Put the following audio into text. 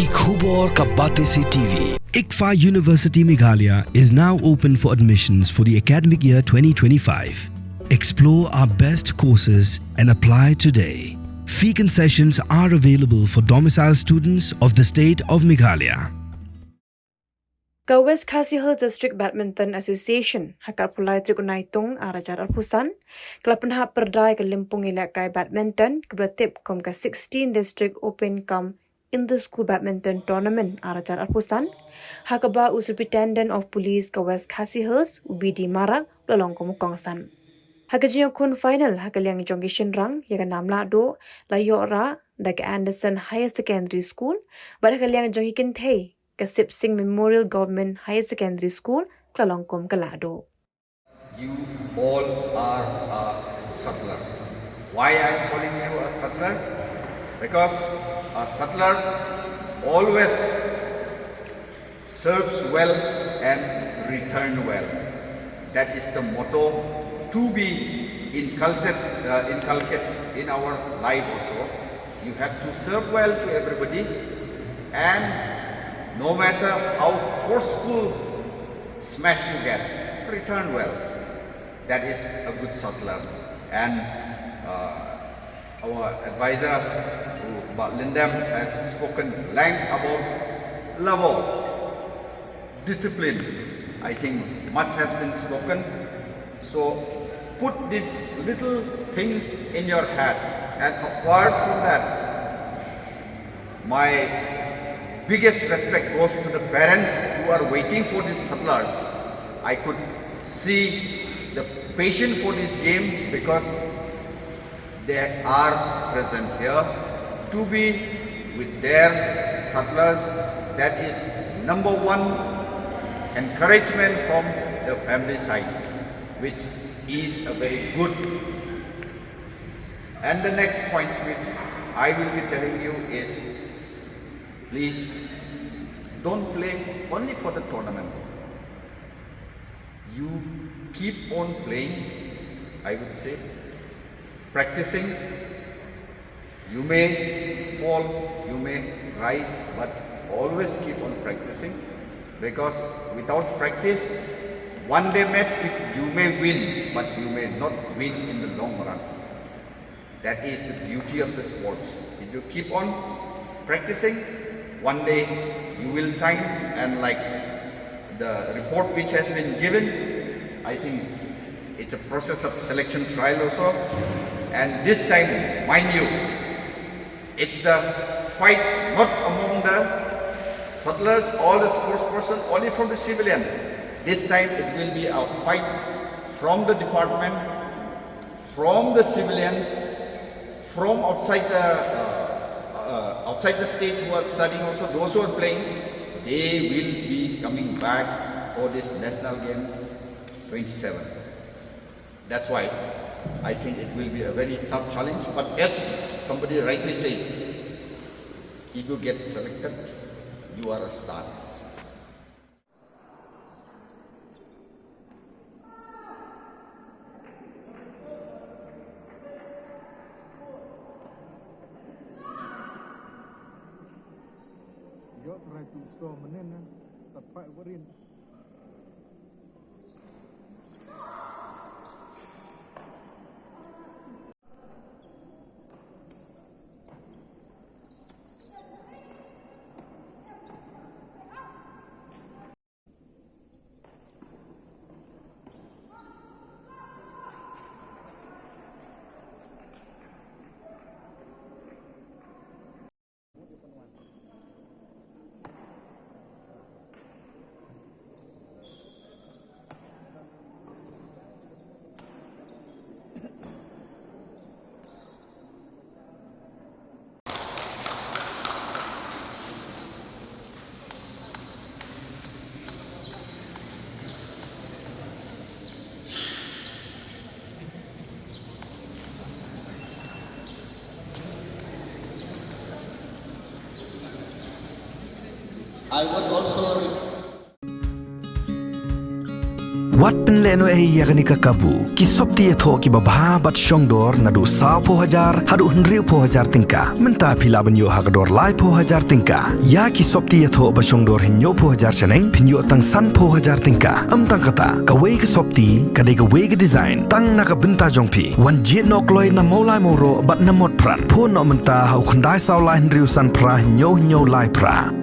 की खूब और कब्बाते से TV. ICFA University Meghalaya is now open for admissions for the academic year 2025. Explore our best courses and apply today. Fee concessions are available for domicile students of the state of Meghalaya. Govt Khasi Hills District Badminton Association hakar pulai trigunaitung arajar alpusan kelapenha perdai ke limpung ilakai badminton kebelatip kom ke 16 district open come in the school badminton tournament arajar alpusan hakaba superintendent of police ke West Khasi Hills ubidi marak lolong komukongsan hakajiyo kun final hakaliang jongishin rang yaga nam Lahduh layora dak Anderson Higher Secondary School bar hakaliang jongikin thei Kasip Singh Memorial Government Higher Secondary School, Klalongkom, Lahduh. You all are a sutler. Why I am calling you a sutler? Because a sutler always serves well and return well. That is the motto to be inculcated in our life also. You have to serve well to everybody, and no matter how forceful smash you get, return well. That is a good sutler. And our advisor, Lindam, has spoken length about level, discipline. I think much has been spoken. So put these little things in your head. And apart from that, my biggest respect goes to the parents who are waiting for these sutlers. I could see the passion for this game because they are present here to be with their sutlers. That is number one encouragement from the family side, which is a very good. And the next point which I will be telling you is, please don't play only for the tournament. You keep on playing, I would say, practicing. You may fall, you may rise, but always keep on practicing, because without practice, one day match you may win, but you may not win in the long run. That is the beauty of the sports. If you keep on practicing, one day you will sign, and like the report which has been given, I think it's a process of selection trial also. And this time, mind you, it's the fight not among the sutlers or the sports person, only from the civilian. This time it will be a fight from the department, from the civilians, from outside the state who are studying also, those who are playing, they will be coming back for this national game 27. That's why I think it will be a very tough challenge. But as somebody rightly said, if you get selected, you are a star. I would also Wat penleno yakni kakabu. Ki sopti etho ki babha bat shongdor nadu sao po hajar hadu hnriu po hajar tingka. Menta pila banyo hagador lai po hajar tingka. Ya ki sopti etho ba shongdor hinyo po hajar chaneng pinyo tang san po hajar tingka. Tang kata kawei ke sopti kadai kawei ke design tang naka benta jongpi. Wan jet nok loi na molai moro bat namot pran. Po no menta hau khandai sao lai hnriu san pra hinyo lai pra.